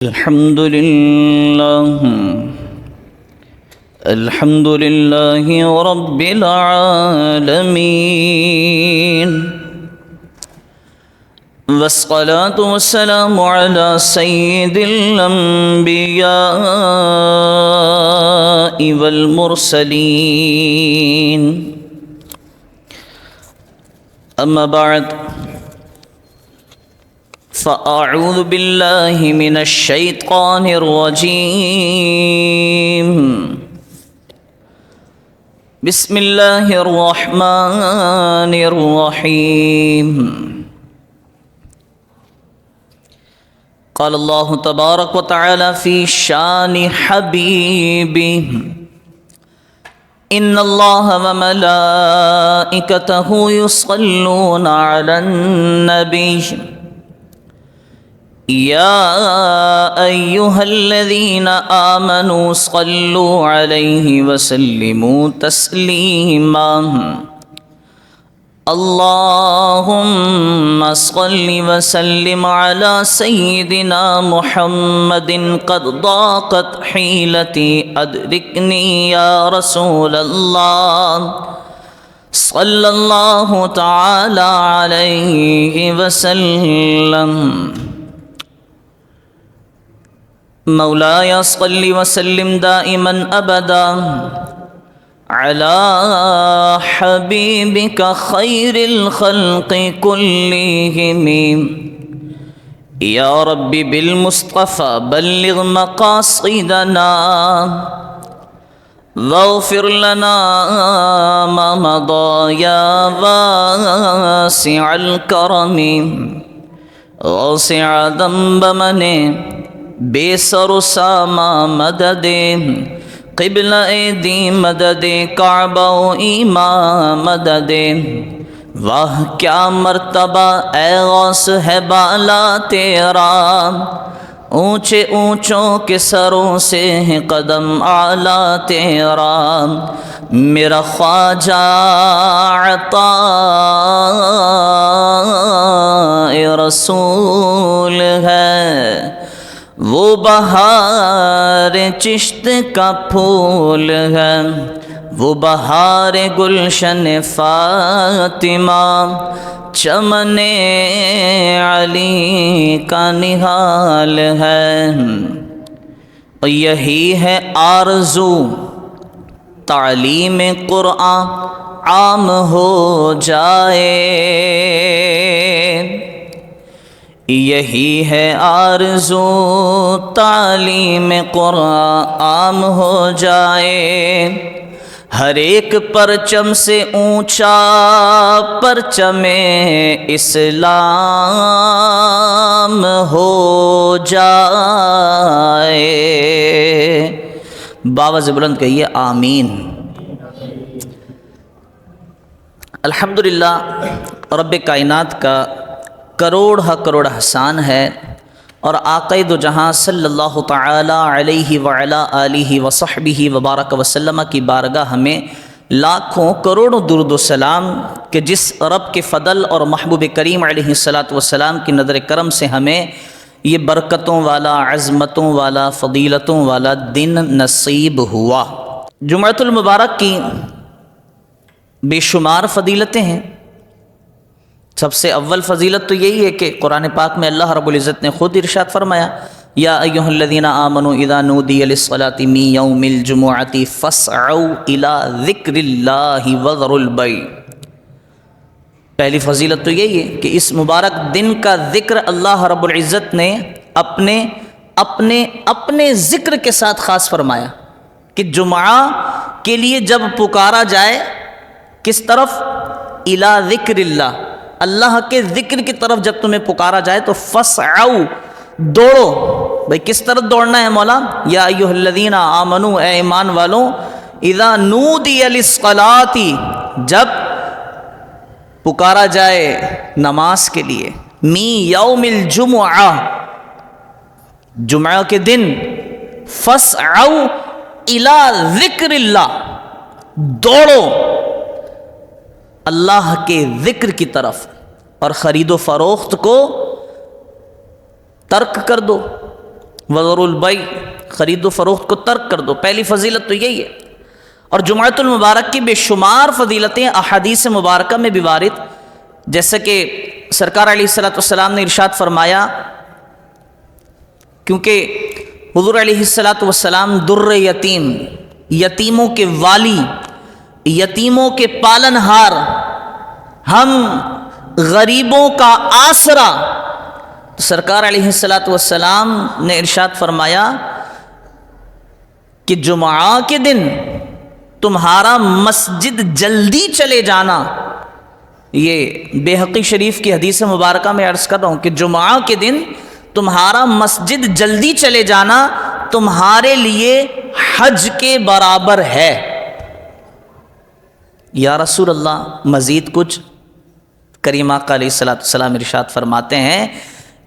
الحمد لله رب العالمين، والصلاة والسلام على سيد الأنبياء والمرسلين. أما بعد، فأعوذ بالله من الشيطان الرجيم. بسم الله الرحمن الرحيم. قال الله تبارك وتعالى في شان حبيبه: إن الله وملائكته يصلون على النبي يا أيها الذين آمنوا صلوا عليه وسلموا تسليما. اللهم صل وسلم على سيدنا محمد. قد ضاقت حيلتي أدركني يا رسول الله صلى الله تعالى عليه وسلم. مولاي صل وسلم دائما أبدا على حبيبك خير الخلق كلهم. يا رب بالمصطفى بلغ مقاصدنا واغفر لنا ما مضى يا واسع الكرم. واسع ذنب من بے سر و ساما مدد قبل ایدی مدد کعبہ و ایمان مدد. واہ کیا مرتبہ اے غوث ہے بالا تیرا، اونچے اونچوں کے سروں سے ہے قدم اعلیٰ تیرا. میرا خواجہ عطاء رسول ہے، وہ بہار چشت کا پھول ہے، وہ بہار گلشن فاطمہ، چمن علی کا نہال ہے. اور یہی ہے آرزو تعلیم قرآن عام ہو جائے، یہی ہے آرزو تعلیم قرآن عام ہو جائے. ہر ایک پرچم سے اونچا پرچم اسلام ہو جائے. باواز بلند کہیے آمین. الحمدللہ رب کائنات کا کروڑ احسان ہے، اور آقا دو جہاں صلی اللہ تعالی علیہ وعلا آلہ وصحبہ وبارک وسلم کی بارگاہ میں لاکھوں کروڑوں درود و سلام کہ جس رب کے فضل اور محبوب کریم علیہ السلام کی نظر کرم سے ہمیں یہ برکتوں والا، عظمتوں والا، فضیلتوں والا دن نصیب ہوا. جمعۃ المبارک کی بے شمار فضیلتیں ہیں. سب سے اول فضیلت تو یہی ہے کہ قرآن پاک میں اللہ رب العزت نے خود ارشاد فرمایا: یا ایھا الذین آمنوا اذا نودی للصلاۃ من یوم الجمعۃ فاسعوا الی ذکر اللہ وذروا البیع. پہلی فضیلت تو یہی ہے کہ اس مبارک دن کا ذکر اللہ رب العزت نے اپنے ذکر کے ساتھ خاص فرمایا کہ جمعہ کے لیے جب پکارا جائے کس طرف؟ الی ذکر اللہ، اللہ کے ذکر کی طرف جب تمہیں پکارا جائے تو فسعوا، دوڑو. بھئی کس طرف دوڑنا ہے مولا؟ یا ایھا الذین آمنوا، اے ایمان والوں، اذا نودی للصلاۃ، جب پکارا جائے نماز کے لیے، من یوم الجمعہ، جمعہ کے دن، فسعوا الی ذکر اللہ، دوڑو اللہ کے ذکر کی طرف اور خرید و فروخت کو ترک کر دو. وذروا البیع، خرید و فروخت کو ترک کر دو، پہلی فضیلت تو یہی ہے۔ اور جمعۃ المبارک کی بے شمار فضیلتیں احادیث مبارکہ میں بھی وارد، جیسے کہ سرکار علیہ الصلوۃ والسلام نے ارشاد فرمایا، کیونکہ حضور علیہ الصلوۃ والسلام در یتیم، یتیموں کے والی، یتیموں کے پالنہار، ہم غریبوں کا آسرا، تو سرکار علیہ الصلوۃ والسلام نے ارشاد فرمایا کہ جمعہ کے دن تمہارا مسجد جلدی چلے جانا، یہ بیہقی شریف کی حدیث مبارکہ میں عرض کر رہا ہوں کہ جمعہ کے دن تمہارا مسجد جلدی چلے جانا تمہارے لیے حج کے برابر ہے۔ یا رسول اللہ، مزید کچھ؟ کریم آقا علیہ الصلوۃ والسلام ارشاد فرماتے ہیں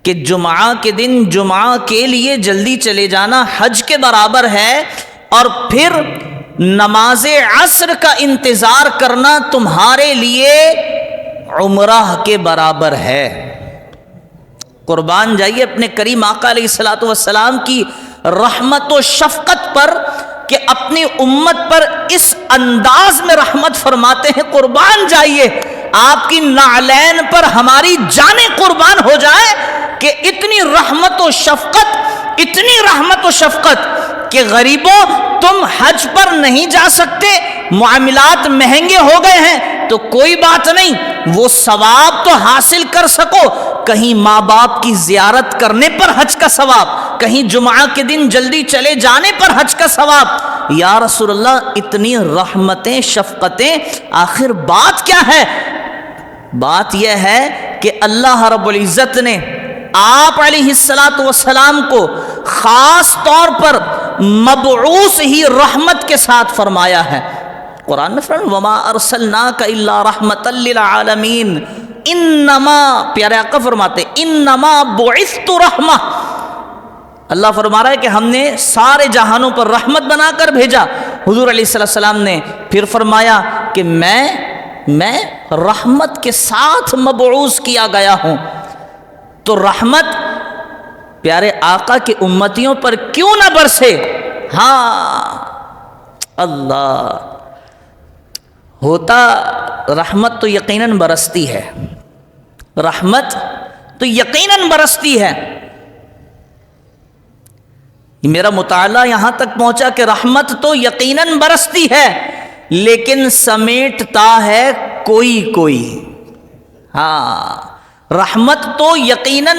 کہ جمعہ کے دن جمعہ کے لیے جلدی چلے جانا حج کے برابر ہے، اور پھر نماز عصر کا انتظار کرنا تمہارے لیے عمرہ کے برابر ہے۔ قربان جائیے اپنے کریم آقا علیہ الصلوۃ والسلام کی رحمت و شفقت پر کہ اپنی امت پر اس انداز میں رحمت فرماتے ہیں۔ قربان جائیے، آپ کی نعلین پر ہماری جانیں قربان ہو جائے کہ اتنی رحمت و شفقت، اتنی رحمت و شفقت کہ غریبوں تم حج پر نہیں جا سکتے، معاملات مہنگے ہو گئے ہیں تو کوئی بات نہیں، وہ ثواب تو حاصل کر سکو، کہیں ماں باپ کی زیارت کرنے پر حج کا ثواب، کہیں جمعہ کے دن جلدی چلے جانے پر حج کا ثواب۔ یا رسول اللہ، اتنی رحمتیں، شفقتیں، آخر بات کیا ہے؟ بات یہ ہے کہ اللہ رب العزت نے آپ علیہ الصلوۃ والسلام کو خاص طور پر مبعوث ہی رحمت کے ساتھ فرمایا ہے۔ قرآن میں فرمایا وما ارسلناک الا رحمتا للعالمین، انما، پیارے آقا فرماتے انما بعثت رحمہ، اللہ فرما رہا ہے کہ ہم نے سارے جہانوں پر رحمت بنا کر بھیجا۔ حضور علیہ السلام نے پھر فرمایا کہ میں رحمت کے ساتھ مبعوث کیا گیا ہوں۔ تو رحمت پیارے آقا کے امتیوں پر کیوں نہ برسے؟ ہاں، اللہ ہوتا رحمت تو یقیناً برستی ہے، رحمت تو یقیناً برستی ہے۔ میرا مطالعہ یہاں تک پہنچا کہ رحمت تو یقیناً برستی ہے، لیکن سمیٹتا ہے کوئی۔ ہاں، رحمت تو یقیناً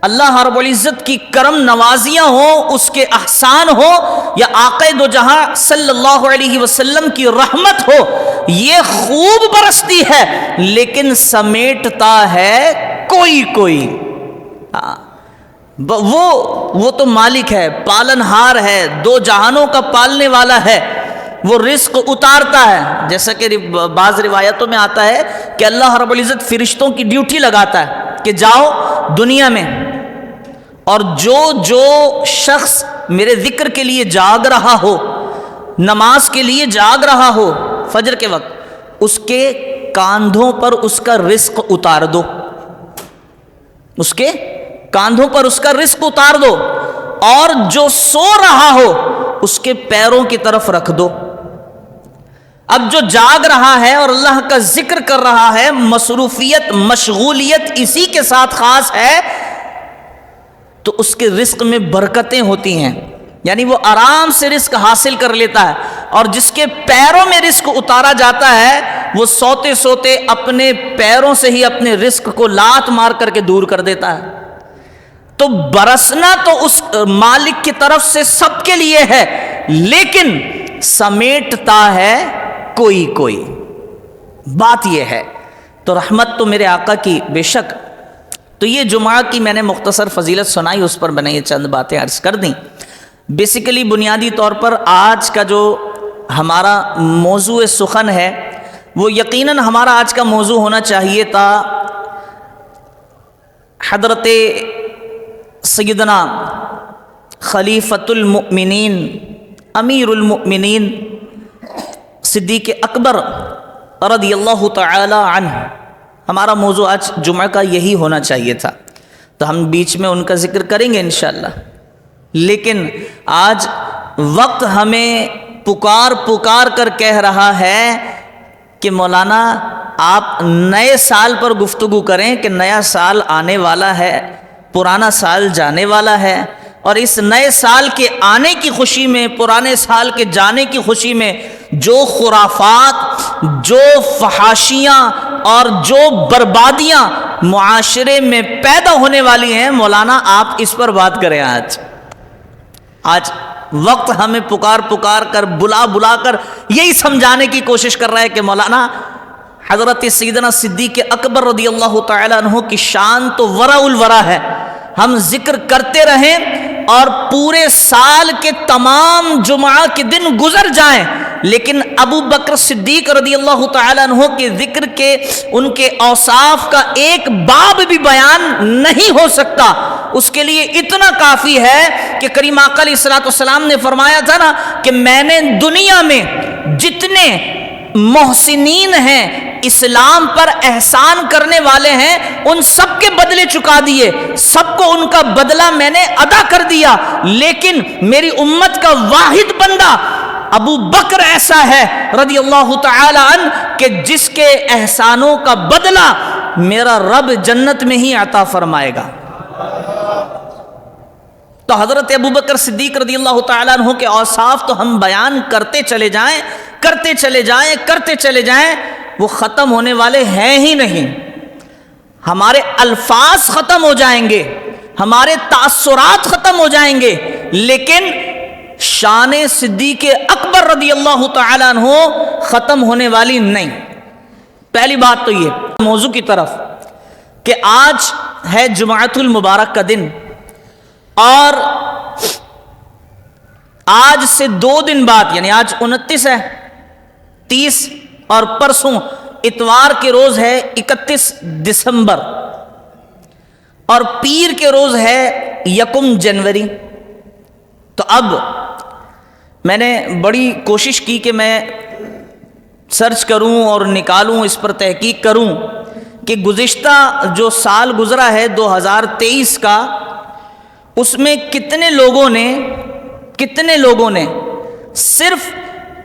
اللہ رب العزت کی کرم نوازیاں ہوں، اس کے احسان ہو، یا آقا دو جہاں صلی اللہ علیہ وسلم کی رحمت ہو، یہ خوب برستی ہے لیکن سمیٹتا ہے کوئی۔ وہ تو مالک ہے، پالنہار ہے، دو جہانوں کا پالنے والا ہے، وہ رزق اتارتا ہے۔ جیسا کہ بعض روایتوں میں آتا ہے کہ اللہ رب العزت فرشتوں کی ڈیوٹی لگاتا ہے کہ جاؤ دنیا میں، اور جو شخص میرے ذکر کے لیے جاگ رہا ہو، نماز کے لیے جاگ رہا ہو فجر کے وقت، اس کے کاندھوں پر اس کا رزق اتار دو، اس کے کاندھوں پر اس کا رزق اتار دو، اور جو سو رہا ہو اس کے پیروں کی طرف رکھ دو۔ اب جو جاگ رہا ہے اور اللہ کا ذکر کر رہا ہے، مصروفیت، مشغولیت اسی کے ساتھ خاص ہے، تو اس کے رزق میں برکتیں ہوتی ہیں، یعنی وہ آرام سے رزق حاصل کر لیتا ہے۔ اور جس کے پیروں میں رزق اتارا جاتا ہے، وہ سوتے سوتے اپنے پیروں سے ہی اپنے رزق کو لات مار کر کے دور کر دیتا ہے۔ تو برسنا تو اس مالک کی طرف سے سب کے لیے ہے، لیکن سمیٹتا ہے کوئی۔ بات یہ ہے، تو رحمت تو میرے آقا کی بے شک۔ تو یہ جمعہ کی میں نے مختصر فضیلت سنائی، اس پر میں نے یہ چند باتیں عرض کر دیں۔ بیسیکلی بنیادی طور پر آج کا جو ہمارا موضوع سخن ہے، وہ یقیناً ہمارا آج کا موضوع ہونا چاہیے تھا حضرت سیدنا خلیفۃ المؤمنین، امیر المؤمنین صدیق اکبر رضی اللہ تعالی عنہ، ہمارا موضوع آج جمعہ کا یہی ہونا چاہیے تھا، تو ہم بیچ میں ان کا ذکر کریں گے انشاءاللہ۔ لیکن آج وقت ہمیں پکار کر کہہ رہا ہے کہ مولانا آپ نئے سال پر گفتگو کریں کہ نیا سال آنے والا ہے، پرانا سال جانے والا ہے، اور اس نئے سال کے آنے کی خوشی میں، پرانے سال کے جانے کی خوشی میں جو خرافات، جو فحاشیاں اور جو بربادیاں معاشرے میں پیدا ہونے والی ہیں، مولانا آپ اس پر بات کریں۔ آج وقت ہمیں پکار کر بلا کر یہی سمجھانے کی کوشش کر رہا ہے کہ مولانا حضرت سیدنا صدیق اکبر رضی اللہ تعالیٰ عنہ کی شان تو ورا الورا ہے، ہم ذکر کرتے رہیں اور پورے سال کے تمام جمعہ کے دن گزر جائیں، لیکن ابو بکر صدیق رضی اللہ تعالیٰ عنہ کے ذکر کے، ان کے اوصاف کا ایک باب بھی بیان نہیں ہو سکتا۔ اس کے لیے اتنا کافی ہے کہ کریم آقا علیہ الصلوۃ والسلام نے فرمایا تھا نا کہ میں نے دنیا میں جتنے محسنین ہیں، اسلام پر احسان کرنے والے ہیں، ان سب کے بدلے چکا دیے، سب کو ان کا بدلہ میں نے ادا کر دیا، لیکن میری امت کا واحد بندہ ابو بکر ایسا ہے رضی اللہ تعالی عنہ کہ جس کے احسانوں کا بدلہ میرا رب جنت میں ہی عطا فرمائے گا۔ تو حضرت ابو بکر صدیق رضی اللہ تعالیٰ عنہ کے اوصاف تو ہم بیان کرتے چلے جائیں، وہ ختم ہونے والے ہیں ہی نہیں۔ ہمارے الفاظ ختم ہو جائیں گے، ہمارے تاثرات ختم ہو جائیں گے، لیکن شان صدیق اکبر رضی اللہ تعالیٰ عنہ ختم ہونے والی نہیں۔ پہلی بات تو یہ موضوع کی طرف کہ آج ہے جمعۃ المبارک کا دن، اور آج سے 2 دن بعد، یعنی آج 29 ہے، 30 اور پرسوں اتوار کے روز ہے 31 دسمبر، اور پیر کے روز ہے 1 جنوری۔ تو اب میں نے بڑی کوشش کی کہ میں سرچ کروں اور نکالوں، اس پر تحقیق کروں کہ گزشتہ جو سال گزرا ہے 2023 کا، اس میں کتنے لوگوں نے صرف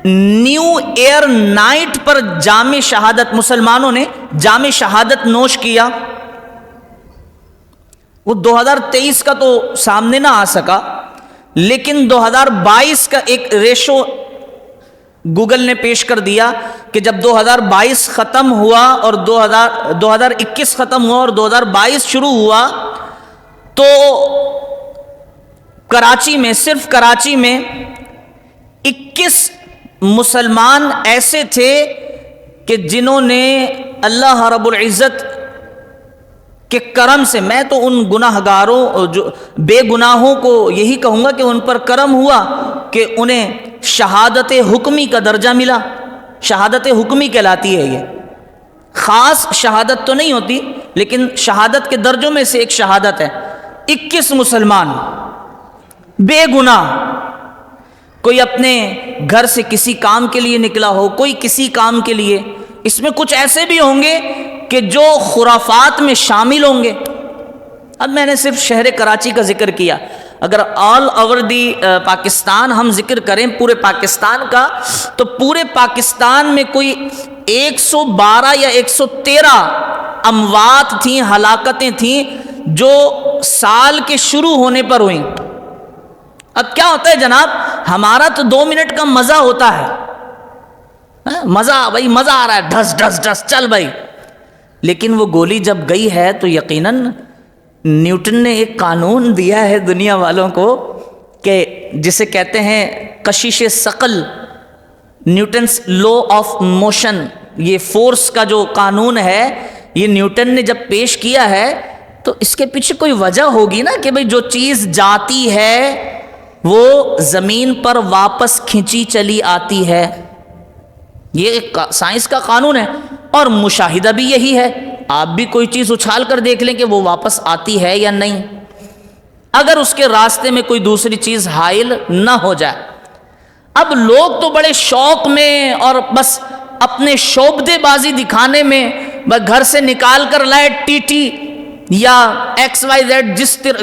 نیو ایئر نائٹ پر جام شہادت، مسلمانوں نے جام شہادت نوش کیا۔ وہ 2023 کا تو سامنے نہ آ سکا، لیکن 2022 کا ایک ریشو گوگل نے پیش کر دیا کہ جب 2022 ختم ہوا اور 2021 ختم ہوا اور 2022 شروع ہوا، تو کراچی میں، صرف کراچی میں 21 مسلمان ایسے تھے کہ جنہوں نے اللہ رب العزت کے کرم سے، میں تو ان گناہگاروں، جو بے گناہوں کو یہی کہوں گا کہ ان پر کرم ہوا کہ انہیں شہادت حکمی کا درجہ ملا۔ شہادت حکمی کہلاتی ہے، یہ خاص شہادت تو نہیں ہوتی، لیکن شہادت کے درجوں میں سے ایک شہادت ہے۔ 21 مسلمان بے گناہ، کوئی اپنے گھر سے کسی کام کے لیے نکلا ہو، کوئی کسی کام کے لیے، اس میں کچھ ایسے بھی ہوں گے کہ جو خرافات میں شامل ہوں گے۔ اب میں نے صرف شہر کراچی کا ذکر کیا، اگر آل اوور دی پاکستان ہم ذکر کریں پورے پاکستان کا، تو پورے پاکستان میں کوئی 112 یا 113 اموات تھیں، ہلاکتیں تھیں جو سال کے شروع ہونے پر ہوئیں۔ اب کیا ہوتا ہے جناب، ہمارا تو 2 منٹ کا مزہ ہوتا ہے، مزہ بھائی، مزہ آ رہا ہے، ڈھس ڈھس ڈھس چل بھائی، لیکن وہ گولی جب گئی ہے تو یقیناً نیوٹن نے ایک قانون دیا ہے دنیا والوں کو کہ جسے کہتے ہیں کشش ثقل، نیوٹنس لا آف موشن، یہ فورس کا جو قانون ہے، یہ نیوٹن نے جب پیش کیا ہے تو اس کے پیچھے کوئی وجہ ہوگی نا کہ بھئی جو چیز جاتی ہے وہ زمین پر واپس کھینچی چلی آتی ہے۔ یہ ایک سائنس کا قانون ہے، اور مشاہدہ بھی یہی ہے۔ آپ بھی کوئی چیز اچھال کر دیکھ لیں کہ وہ واپس آتی ہے یا نہیں، اگر اس کے راستے میں کوئی دوسری چیز حائل نہ ہو جائے۔ اب لوگ تو بڑے شوق میں اور بس اپنے شعبدے بازی دکھانے میں، بس گھر سے نکال کر لائے ٹی ٹی، یا ایکس وائی زیڈ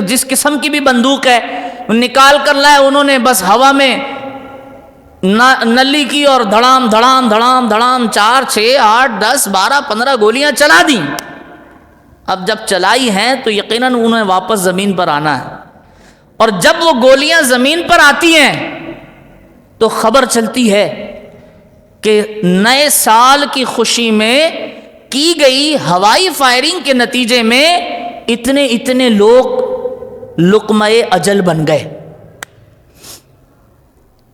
جس قسم کی بھی بندوق ہے نکال کر لائے انہوں نے، بس ہوا میں نلی کی اور دھڑام دھڑام دھڑام دھڑام 4 6 8 10 12 15 گولیاں چلا دیں۔ اب جب چلائی ہیں تو یقیناً انہیں واپس زمین پر آنا ہے، اور جب وہ گولیاں زمین پر آتی ہیں تو خبر چلتی ہے کہ نئے سال کی خوشی میں کی گئی ہوائی فائرنگ کے نتیجے میں اتنے لوگ لقمہ اجل بن گئے۔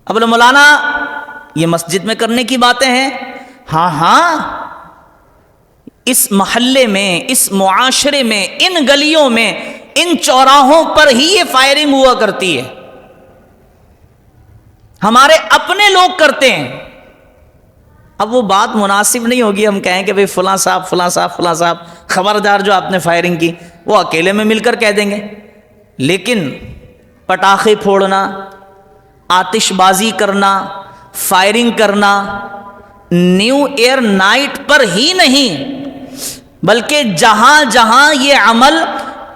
اب مولانا یہ مسجد میں کرنے کی باتیں ہیں، ہاں اس محلے میں، اس معاشرے میں، ان گلیوں میں، ان چوراہوں پر ہی یہ فائرنگ ہوا کرتی ہے، ہمارے اپنے لوگ کرتے ہیں۔ اب وہ بات مناسب نہیں ہوگی ہم کہیں کہ بھئی فلاں صاحب خبردار جو آپ نے فائرنگ کی، وہ اکیلے میں مل کر کہہ دیں گے، لیکن پٹاخے پھوڑنا، آتش بازی کرنا، فائرنگ کرنا نیو ایئر نائٹ پر ہی نہیں بلکہ جہاں جہاں یہ عمل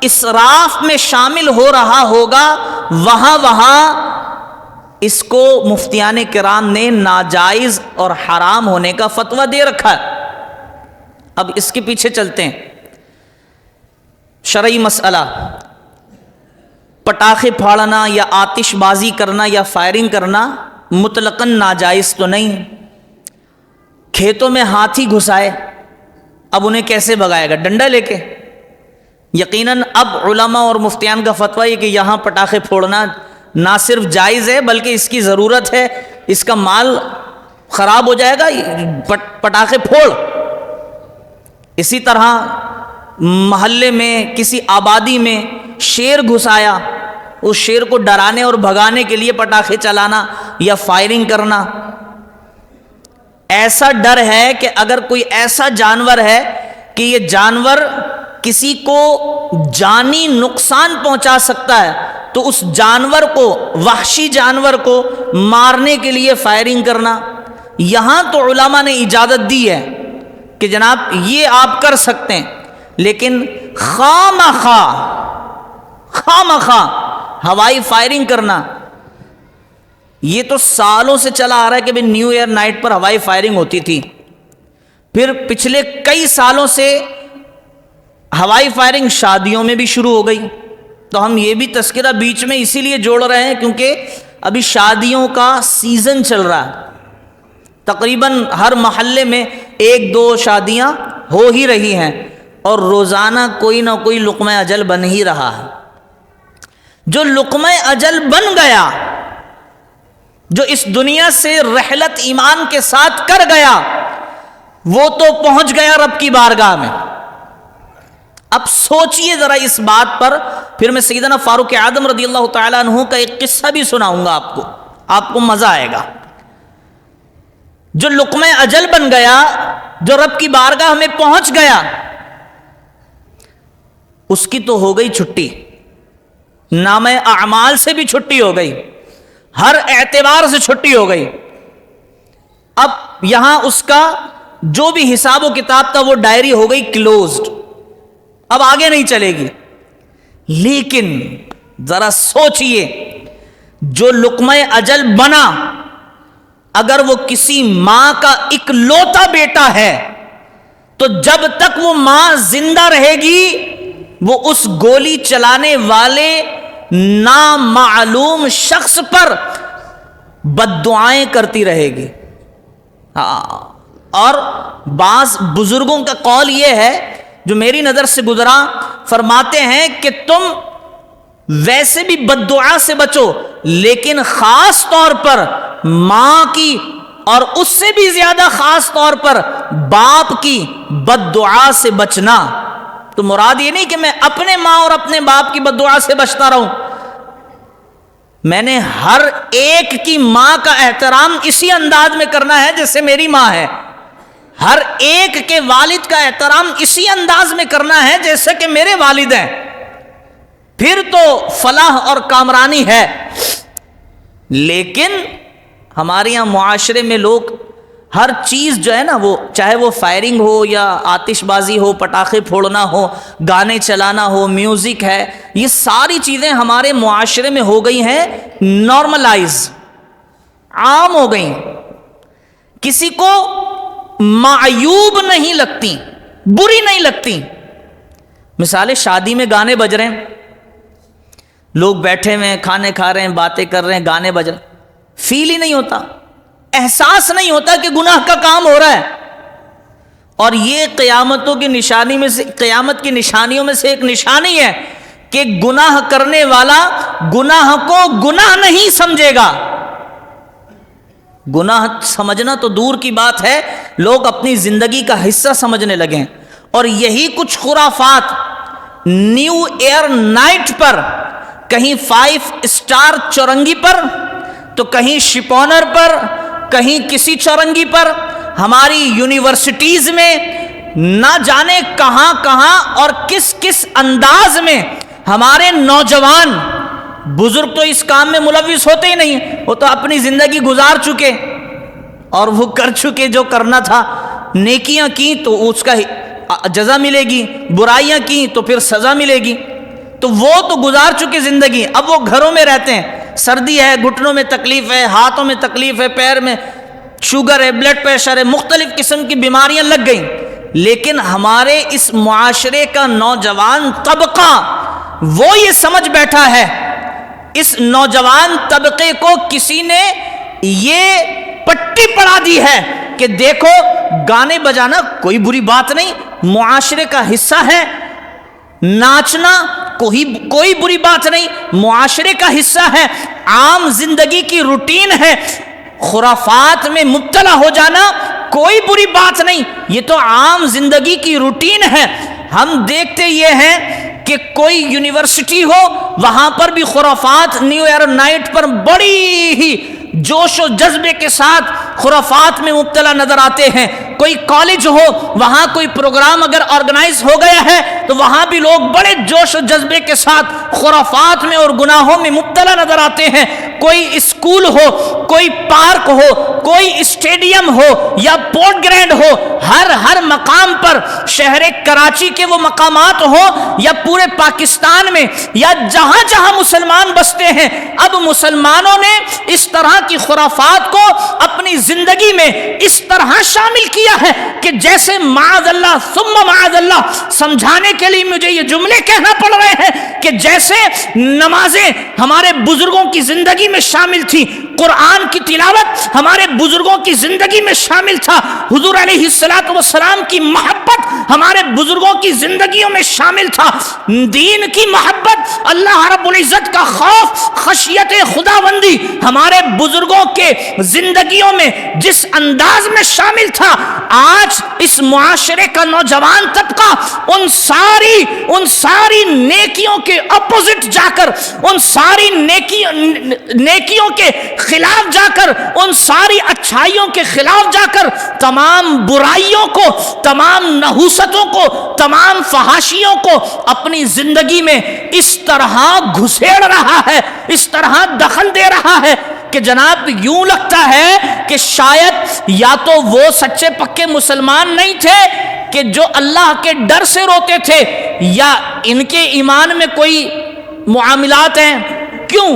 اسراف میں شامل ہو رہا ہوگا وہاں اس کو مفتیان کرام نے ناجائز اور حرام ہونے کا فتویٰ دے رکھا ہے۔ اب اس کے پیچھے چلتے ہیں۔ شرعی مسئلہ، پٹاخے پھاڑنا یا آتش بازی کرنا یا فائرنگ کرنا مطلقاً ناجائز تو نہیں۔ کھیتوں میں ہاتھی گھسائے، اب انہیں کیسے بھگائے گا؟ ڈنڈا لے کے؟ یقیناً اب علماء اور مفتیان کا فتویٰ یہ کہ یہاں پٹاخے پھوڑنا نہ صرف جائز ہے بلکہ اس کی ضرورت ہے، اس کا مال خراب ہو جائے گا، پٹاخے پھوڑ۔ اسی طرح محلے میں کسی آبادی میں شیر گھسایا، اس شیر کو ڈرانے اور بھگانے کے لیے پٹاخے چلانا یا فائرنگ کرنا۔ ایسا ڈر ہے کہ اگر کوئی ایسا جانور ہے کہ یہ جانور کسی کو جانی نقصان پہنچا سکتا ہے تو اس جانور کو، وحشی جانور کو مارنے کے لیے فائرنگ کرنا، یہاں تو علماء نے اجازت دی ہے کہ جناب یہ آپ کر سکتے ہیں، لیکن خواہ ہوائی فائرنگ کرنا یہ تو سالوں سے چلا آ رہا ہے کہ بھی نیو ایئر نائٹ پر ہوائی فائرنگ ہوتی تھی، پھر پچھلے کئی سالوں سے ہوائی فائرنگ شادیوں میں بھی شروع ہو گئی۔ تو ہم یہ بھی تذکرہ بیچ میں اسی لیے جوڑ رہے ہیں کیونکہ ابھی شادیوں کا سیزن چل رہا ہے، تقریباً ہر محلے میں 1-2 شادیاں ہو ہی رہی ہیں اور روزانہ کوئی نہ کوئی لقمہ اجل بن ہی رہا ہے۔ جو لقمہ اجل بن گیا، جو اس دنیا سے رحلت ایمان کے ساتھ کر گیا، وہ تو پہنچ گیا رب کی بارگاہ میں۔ اب سوچئے ذرا اس بات پر، پھر میں سیدنا فاروق اعظم رضی اللہ تعالیٰ عنہ کا ایک قصہ بھی سناؤں گا آپ کو مزہ آئے گا۔ جو لقمہ اجل بن گیا، جو رب کی بارگاہ میں پہنچ گیا، اس کی تو ہو گئی چھٹی، نامہ اعمال سے بھی چھٹی ہو گئی، ہر اعتبار سے چھٹی ہو گئی۔ اب یہاں اس کا جو بھی حساب و کتاب تھا وہ ڈائری ہو گئی کلوزڈ، اب آگے نہیں چلے گی۔ لیکن ذرا سوچئے، جو لقمہ اجل بنا، اگر وہ کسی ماں کا اکلوتا بیٹا ہے تو جب تک وہ ماں زندہ رہے گی وہ اس گولی چلانے والے نامعلوم شخص پر بد دعائیں کرتی رہے گی۔ اور بعض بزرگوں کا قول یہ ہے جو میری نظر سے گزرا، فرماتے ہیں کہ تم ویسے بھی بد دعا سے بچو، لیکن خاص طور پر ماں کی اور اس سے بھی زیادہ خاص طور پر باپ کی بد دعا سے بچنا۔ تو مراد یہ نہیں کہ میں اپنے ماں اور اپنے باپ کی بد دعا سے بچتا رہوں، میں نے ہر ایک کی ماں کا احترام اسی انداز میں کرنا ہے جیسے میری ماں ہے، ہر ایک کے والد کا احترام اسی انداز میں کرنا ہے جیسے کہ میرے والد ہیں، پھر تو فلاح اور کامرانی ہے۔ لیکن ہمارے یہاں معاشرے میں لوگ ہر چیز جو ہے نا، وہ چاہے وہ فائرنگ ہو یا آتش بازی ہو، پٹاخے پھوڑنا ہو، گانے چلانا ہو، میوزک ہے، یہ ساری چیزیں ہمارے معاشرے میں ہو گئی ہیں نارملائز، عام ہو گئی، کسی کو معیوب نہیں لگتی، بری نہیں لگتی۔ مثال شادی میں گانے بج رہے ہیں، لوگ بیٹھے ہوئے ہیں، کھانے کھا رہے ہیں، باتیں کر رہے ہیں، گانے بج رہے ہیں، فیل ہی نہیں ہوتا، احساس نہیں ہوتا کہ گناہ کا کام ہو رہا ہے۔ اور یہ قیامتوں کی نشانی میں سے، قیامت کی نشانیوں میں سے ایک نشانی ہے کہ گناہ کرنے والا گناہ کو گناہ نہیں سمجھے گا۔ گناہ سمجھنا تو دور کی بات ہے، لوگ اپنی زندگی کا حصہ سمجھنے لگے ہیں۔ اور یہی کچھ خرافات نیو ایئر نائٹ پر، کہیں 5 اسٹار چورنگی پر، تو کہیں شپونر پر، کہیں کسی چورنگی پر، ہماری یونیورسٹیز میں نہ جانے کہاں کہاں اور کس کس انداز میں ہمارے نوجوان، بزرگ تو اس کام میں ملوث ہوتے ہی نہیں، وہ تو اپنی زندگی گزار چکے اور وہ کر چکے جو کرنا تھا۔ نیکیاں کی تو اس کا جزا ملے گی، برائیاں کی تو پھر سزا ملے گی، تو وہ تو گزار چکے زندگی۔ اب وہ گھروں میں رہتے ہیں، سردی ہے، گھٹنوں میں تکلیف ہے، ہاتھوں میں تکلیف ہے، پیر میں شوگر ہے، بلڈ پریشر ہے، مختلف قسم کی بیماریاں لگ گئیں۔ لیکن ہمارے اس معاشرے کا نوجوان طبقہ وہ یہ سمجھ بیٹھا ہے، اس نوجوان طبقے کو کسی نے یہ پٹی پڑھا دی ہے کہ دیکھو گانے بجانا کوئی بری بات نہیں، معاشرے کا حصہ ہے، ناچنا کوئی بری بات نہیں، معاشرے کا حصہ ہے، عام زندگی کی روٹین ہے، خرافات میں مبتلا ہو جانا کوئی بری بات نہیں، یہ تو عام زندگی کی روٹین ہے۔ ہم دیکھتے یہ ہیں کہ کوئی یونیورسٹی ہو، وہاں پر بھی خرافات نیو ایئر نائٹ پر بڑی ہی جوش و جذبے کے ساتھ خرافات میں مبتلا نظر آتے ہیں۔ کوئی کالج ہو، وہاں کوئی پروگرام اگر آرگنائز ہو گیا ہے تو وہاں بھی لوگ بڑے جوش و جذبے کے ساتھ خرافات میں اور گناہوں میں مبتلا نظر آتے ہیں۔ کوئی اسکول ہو، کوئی پارک ہو، کوئی اسٹیڈیم ہو یا پورٹ گرینڈ ہو، ہر مقام پر، شہر کراچی کے وہ مقامات ہوں یا پورے پاکستان میں یا جہاں جہاں مسلمان بستے ہیں، اب مسلمانوں نے اس طرح کی خرافات کو اپنی زندگی میں اس طرح شامل کیا ہے کہ جیسے معاذ اللہ ثم معاذ اللہ، سمجھانے کے لیے مجھے یہ جملے کہنا پڑ رہے ہیں کہ جیسے نمازیں ہمارے بزرگوں کی زندگی میں شامل تھی، قرآن کی تلاوت ہمارے بزرگوں کی زندگی میں شامل تھا، حضور علیہ الصلوۃ والسلام کی محبت ہمارے بزرگوں کی زندگیوں میں شامل تھا، دین کی محبت، اللہ رب العزت کا خوف، خشیت خداوندی ہمارے بزرگوں کے زندگیوں میں جس انداز میں شامل تھا، آج اس معاشرے کا نوجوان طبقہ ان ساری نیکیوں کے اپوزٹ جا کر، ان ساری نیکیوں کے خلاف جا کر، ان ساری اچھائیوں کے خلاف جا کر تمام برائیوں کو، تمام نحوستوں کو، تمام فحاشیوں کو اپنی زندگی میں اس طرح گھسیڑ رہا ہے، اس طرح دخل دے رہا ہے کہ جناب یوں لگتا ہے کہ شاید یا تو وہ سچے پکے مسلمان نہیں تھے کہ جو اللہ کے ڈر سے روتے تھے، یا ان کے ایمان میں کوئی معاملات ہیں۔ کیوں؟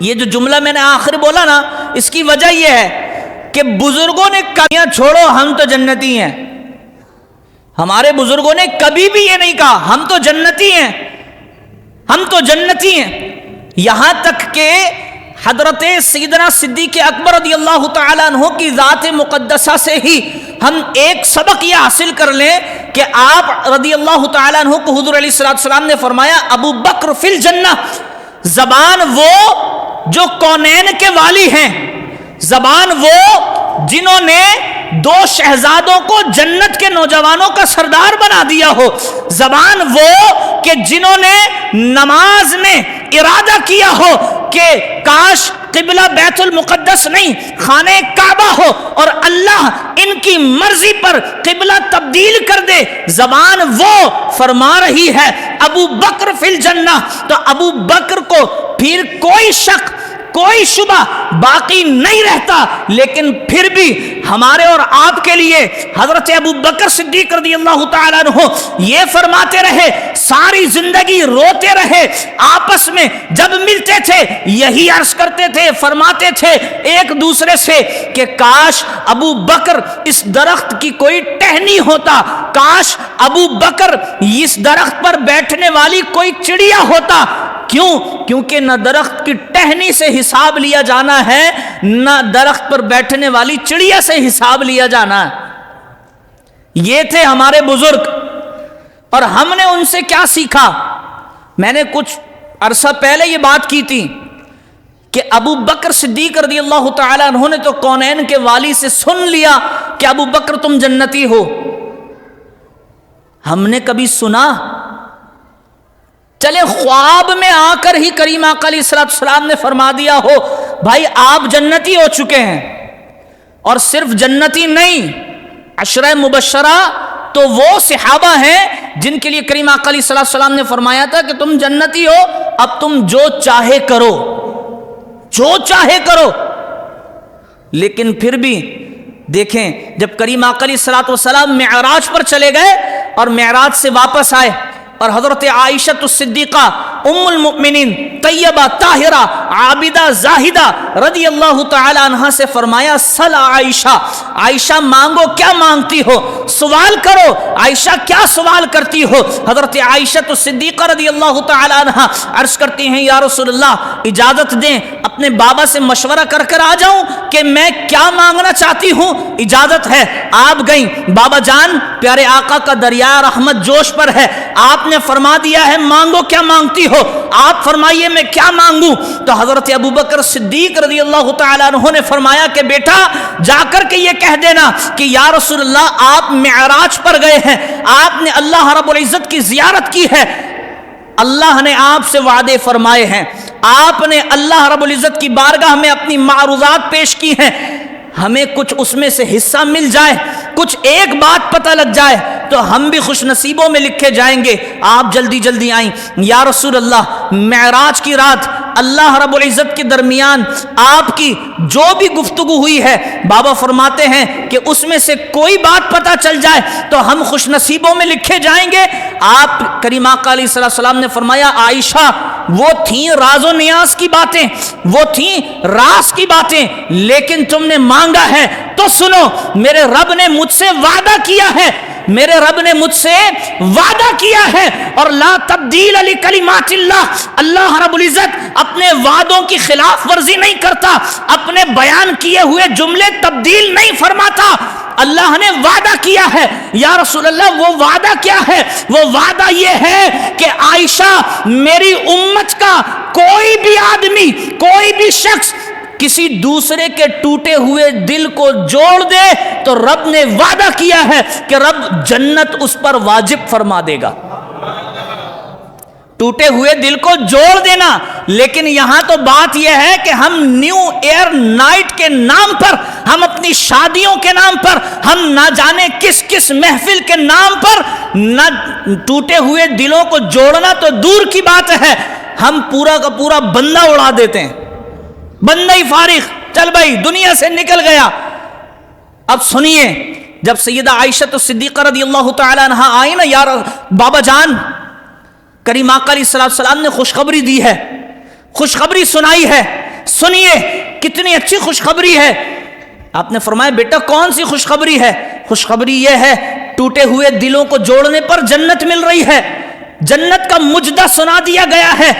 یہ جو جملہ میں نے آخر بولا نا، اس کی وجہ یہ ہے کہ بزرگوں نے کہا چھوڑو ہم تو جنتی ہیں، ہمارے بزرگوں نے کبھی بھی یہ نہیں کہا ہم تو جنتی ہیں، ہم تو جنتی ہیں، یہاں تک کہ حضرت سیدنا صدیق اکبر رضی اللہ تعالیٰ عنہ کی ذات مقدسہ سے ہی ہم ایک سبق یہ حاصل کر لیں کہ آپ رضی اللہ تعالیٰ عنہ کو حضور علیہ السلام نے فرمایا ابو بکر فی الجنہ، زبان وہ جو کونین کے والی ہیں، زبان وہ جنہوں نے 2 شہزادوں کو جنت کے نوجوانوں کا سردار بنا دیا ہو، زبان وہ کہ جنہوں نے نماز میں ارادہ کیا ہو کہ کاش قبلہ بیت المقدس نہیں خانہ کعبہ ہو اور اللہ ان کی مرضی پر قبلہ تبدیل کر دے، زبان وہ فرما رہی ہے ابو بکر فی الجنہ، تو ابو بکر کو پھر کوئی شک، کوئی شبہ باقی نہیں رہتا، لیکن پھر بھی ہمارے اور آپ کے لیے حضرت ابو بکر صدیق رضی اللہ تعالیٰ عنہ یہ فرماتے رہے، ساری زندگی روتے رہے، آپس میں جب ملتے تھے یہی عرض کرتے تھے، فرماتے تھے ایک دوسرے سے کہ کاش ابو بکر اس درخت کی کوئی ٹہنی ہوتا، کاش ابو بکر اس درخت پر بیٹھنے والی کوئی چڑیا ہوتا۔ کیوں؟ کیونکہ نہ درخت کی ٹہنی سے حساب لیا جانا ہے، نہ درخت پر بیٹھنے والی چڑیا سے حساب لیا جانا ہے۔ یہ تھے ہمارے بزرگ، اور ہم نے ان سے کیا سیکھا؟ میں نے کچھ عرصہ پہلے یہ بات کی تھی کہ ابو بکر صدیق رضی اللہ تعالیٰ عنہ نے تو کونین کے والی سے سن لیا کہ ابو بکر تم جنتی ہو۔ ہم نے کبھی سنا؟ چلے خواب میں آ کر ہی کریم آقا علیہ السلام نے فرما دیا ہو بھائی آپ جنتی ہو چکے ہیں، اور صرف جنتی نہیں، عشرہ مبشرہ تو وہ صحابہ ہیں جن کے لیے کریم آقا علیہ السلام نے فرمایا تھا کہ تم جنتی ہو، اب تم جو چاہے کرو، جو چاہے کرو۔ لیکن پھر بھی دیکھیں جب کریم آقا علیہ السلام معراج پر چلے گئے اور معراج سے واپس آئے، اور حضرت عائشہ الصدیقہ ام المؤمنین طیبہ طاہرہ عابدہ زاہدہ رضی اللہ تعالی عنہا سے فرمایا سل عائشہ، عائشہ مانگو کیا مانگتی ہو، سوال کرو عائشہ کیا سوال کرتی ہو۔ حضرت عائشہ الصدیقہ رضی اللہ تعالی عنہا عرض کرتی ہیں یا رسول اللہ اجازت دیں اپنے بابا سے مشورہ کر کر آ جاؤں کہ میں کیا مانگنا چاہتی ہوں۔ اجازت ہے، آپ گئیں، بابا جان پیارے آقا کا دریا رحمت جوش پر ہے، آپ نے فرما دیا ہے مانگو کیا مانگتی ہو، آپ فرمائیے میں کیا مانگوں۔ تو حضرت ابو بکر صدیق رضی اللہ تعالیٰ عنہ نے فرمایا کہ بیٹا جا کر کے یہ کہہ دینا کہ یا رسول اللہ آپ معراج پر گئے ہیں، آپ نے اللہ رب العزت کی زیارت کی ہے، اللہ نے آپ سے وعدے فرمائے ہیں، آپ نے اللہ رب العزت کی بارگاہ میں اپنی معروضات پیش کی ہیں، ہمیں کچھ اس میں سے حصہ مل جائے، کچھ ایک بات پتہ لگ جائے تو ہم بھی خوش نصیبوں میں لکھے جائیں گے۔ آپ جلدی جلدی آئیں۔ یا رسول اللہ معراج کی رات اللہ رب العزت کے درمیان آپ کی جو بھی گفتگو ہوئی ہے، بابا فرماتے ہیں کہ اس میں سے کوئی بات پتہ چل جائے تو ہم خوش نصیبوں میں لکھے جائیں گے۔ آپ کریم آقا علیہ السلام نے فرمایا عائشہ وہ تھیں راز و نیاز کی باتیں، وہ تھیں راز کی باتیں، لیکن تم نے مانگا ہے تو سنو، میرے رب نے مجھ سے وعدہ کیا ہے، میرے رب نے مجھ سے وعدہ کیا ہے، اور لا تبدیل لکلمات اللہ، اللہ رب العزت اپنے وعدوں کی خلاف ورزی نہیں کرتا، اپنے بیان کیے ہوئے جملے تبدیل نہیں فرماتا۔ اللہ نے وعدہ کیا ہے۔ یا رسول اللہ وہ وعدہ کیا ہے؟ وہ وعدہ یہ ہے کہ عائشہ میری امت کا کوئی بھی آدمی، کوئی بھی شخص کسی دوسرے کے ٹوٹے ہوئے دل کو جوڑ دے تو رب نے وعدہ کیا ہے کہ رب جنت اس پر واجب فرما دے گا۔ ٹوٹے ہوئے دل کو جوڑ دینا، لیکن یہاں تو بات یہ ہے کہ ہم نیو ایئر نائٹ کے نام پر، ہم اپنی شادیوں کے نام پر، ہم نہ جانے کس کس محفل کے نام پر، نہ ٹوٹے ہوئے دلوں کو جوڑنا تو دور کی بات ہے، ہم پورا کا پورا بندہ اڑا دیتے ہیں، بندہ ہی فارغ، چل بھائی دنیا سے نکل گیا۔ اب سنیے جب سیدہ عائشہ الصدیقہ رضی اللہ تعالی عنہا آئی نا، یار بابا جان کریم آقا علیہ السلام نے خوشخبری دی ہے، خوشخبری سنائی ہے، سنیے کتنی اچھی خوشخبری ہے۔ آپ نے فرمایا بیٹا کون سی خوشخبری ہے؟ خوشخبری یہ ہے ٹوٹے ہوئے دلوں کو جوڑنے پر جنت مل رہی ہے، جنت کا مجدہ سنا دیا گیا ہے۔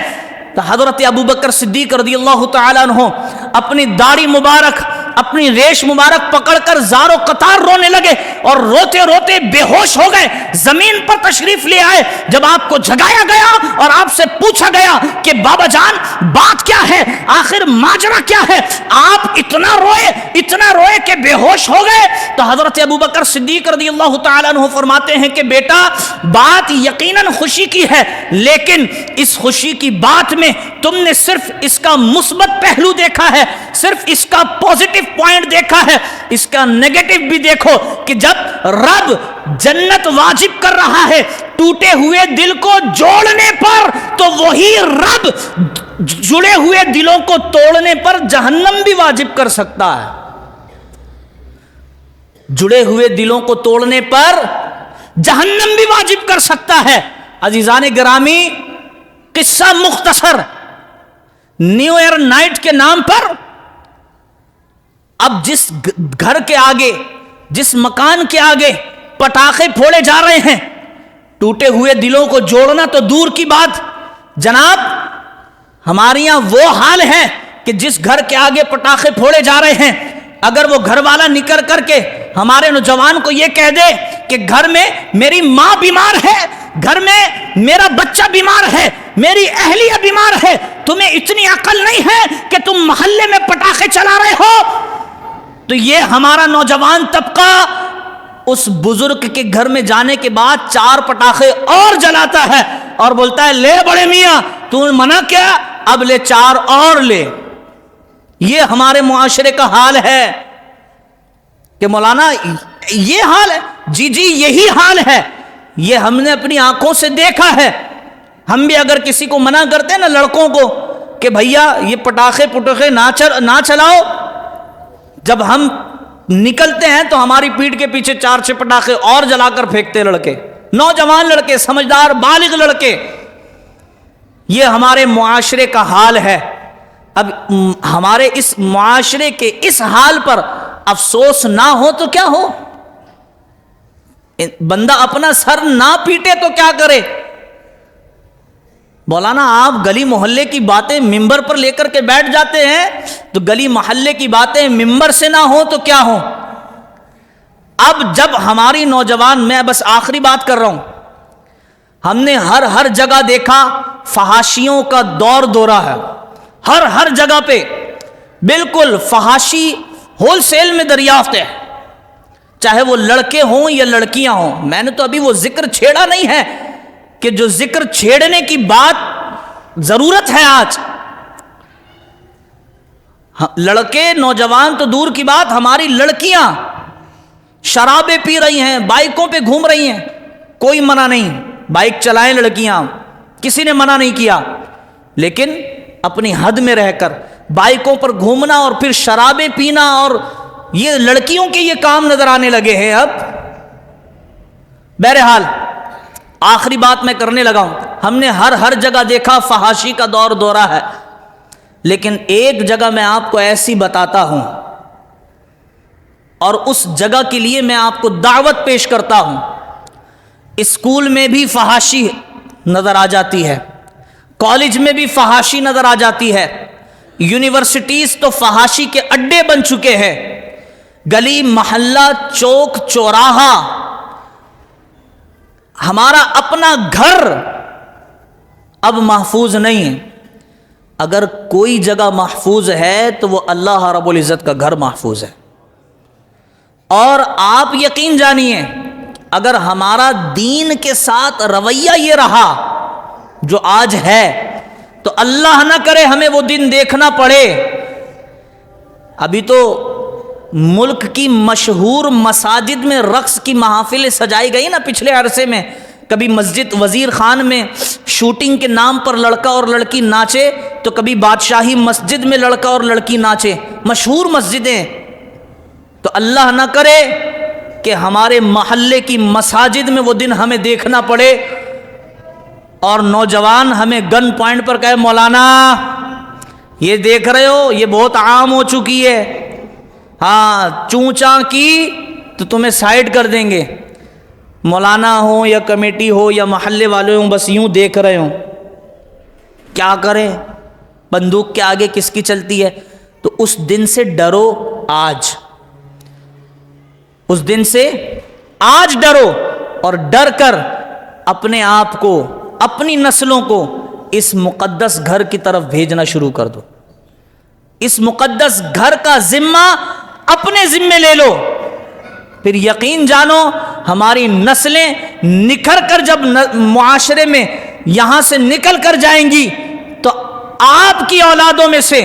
تو حضرت ابو بکر صدیق رضی اللہ تعالیٰ عنہ اپنی داڑھی مبارک، اپنی ریش مبارک پکڑ کر زار و قطار رونے لگے، اور روتے روتے بے ہوش ہو گئے، زمین پر تشریف لے آئے۔ جب آپ کو جگایا گیا اور آپ سے پوچھا گیا کہ بابا جان بات کیا ہے، آخر ماجرا کیا ہے، آپ اتنا روئے کہ بے ہوش ہو گئے، تو حضرت ابو بکر صدیق رضی اللہ تعالیٰ عنہ فرماتے ہیں کہ بیٹا بات یقیناً خوشی کی ہے، لیکن اس خوشی کی بات میں تم نے صرف اس کا مثبت پہلو دیکھا ہے، صرف اس کا پازیٹو پوائنٹ دیکھا ہے، اس کا نیگیٹو بھی دیکھو کہ جب رب جنت واجب کر رہا ہے ٹوٹے ہوئے دل کو جوڑنے پر، تو وہی رب جڑے ہوئے دلوں کو توڑنے پر جہنم بھی واجب کر سکتا ہے۔ جڑے ہوئے دلوں کو توڑنے پر جہنم بھی واجب کر سکتا ہے۔ عزیزان گرامی، قصہ مختصر، نیو ایئر نائٹ کے نام پر اب جس گھر کے آگے، جس مکان کے آگے پٹاخے پھوڑے جا رہے ہیں، ٹوٹے ہوئے دلوں کو جوڑنا تو دور کی بات، جناب ہمارے یہاں وہ حال ہے کہ جس گھر کے آگے پٹاخے پھوڑے جا رہے ہیں، اگر وہ گھر والا نکل کر کے ہمارے نوجوان کو یہ کہہ دے کہ گھر میں میری ماں بیمار ہے، گھر میں میرا بچہ بیمار ہے، میری اہلیہ بیمار ہے، تمہیں اتنی عقل نہیں ہے کہ تم محلے میں پٹاخے چلا رہے ہو، تو یہ ہمارا نوجوان طبقہ اس بزرگ کے گھر میں جانے کے بعد 4 پٹاخے اور جلاتا ہے اور بولتا ہے لے بڑے میاں تو نے منع کیا، اب لے 4 اور لے۔ یہ ہمارے معاشرے کا حال ہے کہ مولانا یہ حال ہے، جی یہی حال ہے، یہ ہم نے اپنی آنکھوں سے دیکھا ہے۔ ہم بھی اگر کسی کو منع کرتے ہیں نا لڑکوں کو کہ بھیا یہ پٹاخے نہ چلاؤ، جب ہم نکلتے ہیں تو ہماری پیٹھ کے پیچھے 4-6 پٹاخے اور جلا کر پھینکتے لڑکے، نوجوان لڑکے، سمجھدار بالغ لڑکے۔ یہ ہمارے معاشرے کا حال ہے۔ اب ہمارے اس معاشرے کے اس حال پر افسوس نہ ہو تو کیا ہو؟ بندہ اپنا سر نہ پیٹے تو کیا کرے؟ مولانا آپ گلی محلے کی باتیں ممبر پر لے کر کے بیٹھ جاتے ہیں، تو گلی محلے کی باتیں ممبر سے نہ ہو تو کیا ہو؟ اب جب ہماری نوجوان، میں بس آخری بات کر رہا ہوں، ہم نے ہر جگہ دیکھا فحاشیوں کا دور دورہ ہے، ہر جگہ پہ بالکل فحاشی ہول سیل میں دریافت ہے، چاہے وہ لڑکے ہوں یا لڑکیاں ہوں۔ میں نے تو ابھی وہ ذکر چھیڑا نہیں ہے کہ جو ذکر چھیڑنے کی بات ضرورت ہے آج۔ لڑکے نوجوان تو دور کی بات، ہماری لڑکیاں شرابیں پی رہی ہیں، بائکوں پہ گھوم رہی ہیں، کوئی منع نہیں، بائک چلائیں لڑکیاں، کسی نے منع نہیں کیا، لیکن اپنی حد میں رہ کر بائکوں پر گھومنا اور پھر شرابیں پینا، اور یہ لڑکیوں کے یہ کام نظر آنے لگے ہیں اب۔ بہرحال آخری بات میں کرنے لگا ہوں، ہم نے ہر جگہ دیکھا فحاشی کا دور دورہ ہے، لیکن ایک جگہ میں آپ کو ایسی بتاتا ہوں، اور اس جگہ کے لیے میں آپ کو دعوت پیش کرتا ہوں۔ اسکول میں بھی فحاشی نظر آ جاتی ہے، کالج میں بھی فحاشی نظر آ جاتی ہے، یونیورسٹیز تو فحاشی کے اڈے بن چکے ہیں، گلی محلہ چوک چوراہا، ہمارا اپنا گھر اب محفوظ نہیں ہے۔ اگر کوئی جگہ محفوظ ہے تو وہ اللہ رب العزت کا گھر محفوظ ہے۔ اور آپ یقین جانیے، اگر ہمارا دین کے ساتھ رویہ یہ رہا جو آج ہے، تو اللہ نہ کرے ہمیں وہ دن دیکھنا پڑے۔ ابھی تو ملک کی مشہور مساجد میں رقص کی محافلیں سجائی گئی نا پچھلے عرصے میں، کبھی مسجد وزیر خان میں شوٹنگ کے نام پر لڑکا اور لڑکی ناچے، تو کبھی بادشاہی مسجد میں لڑکا اور لڑکی ناچے، مشہور مسجدیں۔ تو اللہ نہ کرے کہ ہمارے محلے کی مساجد میں وہ دن ہمیں دیکھنا پڑے اور نوجوان ہمیں گن پوائنٹ پر کہے مولانا یہ دیکھ رہے ہو، یہ بہت عام ہو چکی ہے، ہاں چونچاں کی تو تمہیں سائیڈ کر دیں گے، مولانا ہو یا کمیٹی ہو یا محلے والے ہوں بس یوں دیکھ رہے ہوں، کیا کریں؟ بندوق کے آگے کس کی چلتی ہے؟ تو اس دن سے ڈرو آج، اس دن سے آج ڈرو، اور ڈر کر اپنے آپ کو، اپنی نسلوں کو اس مقدس گھر کی طرف بھیجنا شروع کر دو۔ اس مقدس گھر کا ذمہ اپنے ذمے لے لو، پھر یقین جانو ہماری نسلیں نکھر کر جب معاشرے میں یہاں سے نکل کر جائیں گی تو آپ کی اولادوں میں سے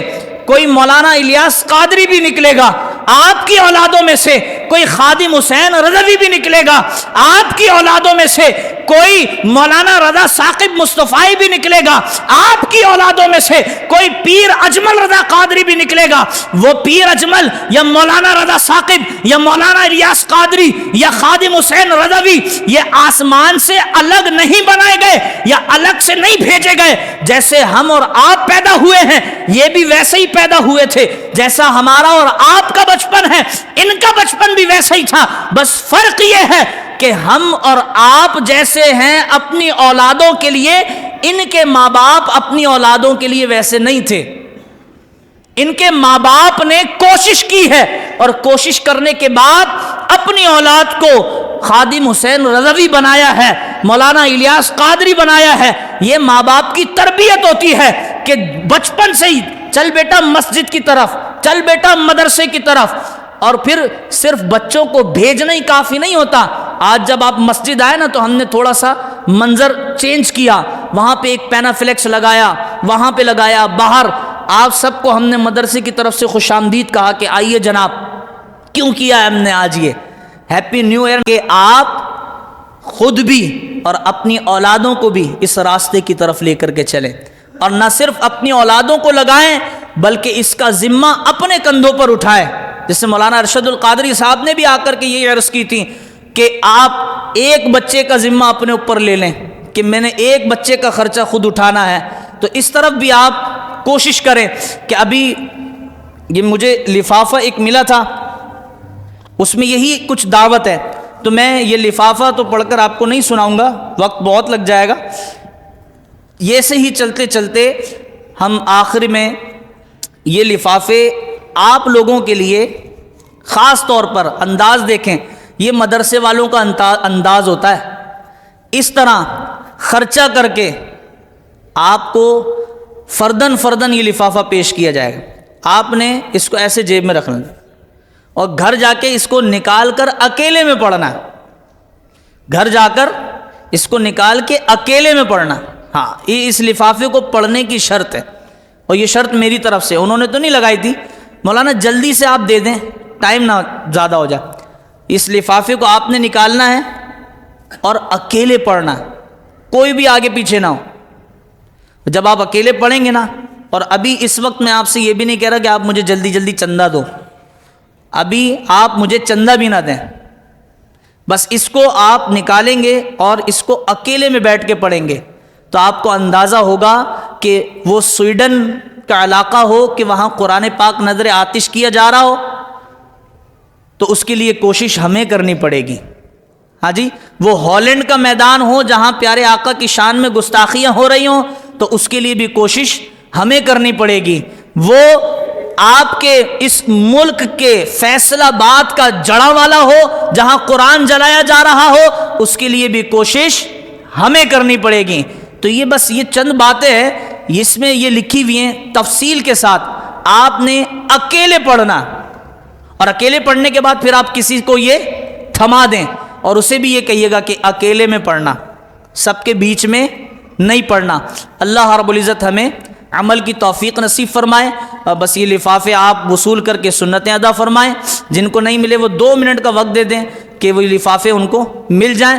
کوئی مولانا الیاس قادری بھی نکلے گا آپ کی اولادوں میں سے کوئی خادم حسین رضوی بھی نکلے گا، آپ کی اولادوں میں سے کوئی مولانا رضا ثاقب مصطفی بھی نکلے گا، آپ کی اولادوں میں سے کوئی پیر اجمل رضا قادری بھی نکلے گا۔ وہ پیر اجمل یا مولانا رضا ثاقب یا مولانا الیاس قادری یا خادم حسین رضوی یہ آسمان سے الگ نہیں بنائے گئے یا الگ سے نہیں بھیجے گئے۔ جیسے ہم اور آپ پیدا ہوئے ہیں یہ بھی ویسے ہی پیدا ہوئے تھے، جیسا ہمارا اور آپ کا بچپن ہے ان کا بچپن بھی ویسا ہی تھا۔ بس فرق یہ ہے کہ ہم اور آپ جیسے ہیں اپنی اولادوں کے لیے، ان کے ماں باپ اپنی اولادوں کے لیے ویسے نہیں تھے۔ ان کے ماں باپ نے کوشش کی ہے اور کوشش کرنے کے بعد اپنی اولاد کو خادم حسین رضوی بنایا ہے، مولانا الیاس قادری بنایا ہے۔ یہ ماں باپ کی تربیت ہوتی ہے کہ بچپن سے ہی چل بیٹا مسجد کی طرف، چل بیٹا مدرسے کی طرف۔ اور پھر صرف بچوں کو بھیجنا ہی کافی نہیں ہوتا۔ آج جب آپ مسجد آئے نا تو ہم نے تھوڑا سا منظر چینج کیا، وہاں پہ ایک پینا فلیکس لگایا، وہاں پہ لگایا، باہر آپ سب کو ہم نے مدرسے کی طرف سے خوش آمدید کہا کہ آئیے جناب۔ کیوں کیا ہے ہم نے آج یہ ہیپی نیو ایئر کہ آپ خود بھی اور اپنی اولادوں کو بھی اس راستے کی طرف لے کر کے چلیں، اور نہ صرف اپنی اولادوں کو لگائیں بلکہ اس کا ذمہ اپنے کندھوں پر اٹھائیں۔ جیسے مولانا ارشد القادری صاحب نے بھی آ کر کے یہ عرض کی تھی کہ آپ ایک بچے کا ذمہ اپنے اوپر لے لیں کہ میں نے ایک بچے کا خرچہ خود اٹھانا ہے۔ تو اس طرف بھی آپ کوشش کریں کہ ابھی یہ مجھے لفافہ ایک ملا تھا، اس میں یہی کچھ دعوت ہے، تو میں یہ لفافہ تو پڑھ کر آپ کو نہیں سناؤں گا، وقت بہت لگ جائے گا۔ یہ سے ہی چلتے چلتے ہم آخر میں یہ لفافے آپ لوگوں کے لیے خاص طور پر انداز دیکھیں، یہ مدرسے والوں کا انداز ہوتا ہے۔ اس طرح خرچہ کر کے آپ کو فردن فردن یہ لفافہ پیش کیا جائے گا۔ آپ نے اس کو ایسے جیب میں رکھنا اور گھر جا کے اس کو نکال کر اکیلے میں پڑھنا ہے۔ گھر جا کر اس کو نکال کے اکیلے میں پڑھنا۔ ہاں، یہ اس لفافے کو پڑھنے کی شرط ہے، اور یہ شرط میری طرف سے، انہوں نے تو نہیں لگائی تھی۔ مولانا جلدی سے آپ دے دیں، ٹائم نہ زیادہ ہو جائے۔ اس لفافے کو آپ نے نکالنا ہے اور اکیلے پڑھنا ہے، کوئی بھی آگے پیچھے نہ ہو۔ جب آپ اکیلے پڑھیں گے نا، اور ابھی اس وقت میں آپ سے یہ بھی نہیں کہہ رہا کہ آپ مجھے جلدی جلدی چندہ دو، ابھی آپ مجھے چندہ بھی نہ دیں، بس اس کو آپ نکالیں گے اور اس کو اکیلے میں بیٹھ کے پڑھیں گے تو آپ کو اندازہ ہوگا کہ وہ سویڈن کا علاقہ ہو کہ وہاں قرآن پاک نظر آتش کیا جا رہا ہو تو اس کے لیے کوشش ہمیں کرنی پڑے گی۔ ہاں جی، وہ ہالینڈ کا میدان ہو جہاں پیارے آقا کی شان میں گستاخیاں ہو رہی ہوں تو اس کے لیے بھی کوشش ہمیں کرنی پڑے گی۔ وہ آپ کے اس ملک کے فیصلہ باد کا جڑا والا ہو جہاں قرآن جلایا جا رہا ہو اس کے لیے بھی کوشش ہمیں کرنی پڑے گی۔ تو یہ بس یہ چند باتیں ہیں، اس میں یہ لکھی ہوئی ہیں تفصیل کے ساتھ۔ آپ نے اکیلے پڑھنا، اور اکیلے پڑھنے کے بعد پھر آپ کسی کو یہ تھما دیں اور اسے بھی یہ کہیے گا کہ اکیلے میں پڑھنا، سب کے بیچ میں نہیں پڑھنا۔ اللہ رب العزت ہمیں عمل کی توفیق نصیب فرمائے۔ بس یہ لفافے آپ وصول کر کے سنتیں ادا فرمائیں، جن کو نہیں ملے وہ 2 منٹ کا وقت دے دیں کہ وہ لفافے ان کو مل جائیں۔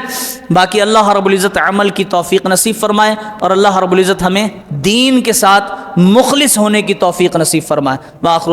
باقی اللہ رب العزت عمل کی توفیق نصیب فرمائے، اور اللہ رب العزت ہمیں دین کے ساتھ مخلص ہونے کی توفیق نصیب فرمائے۔ وآخر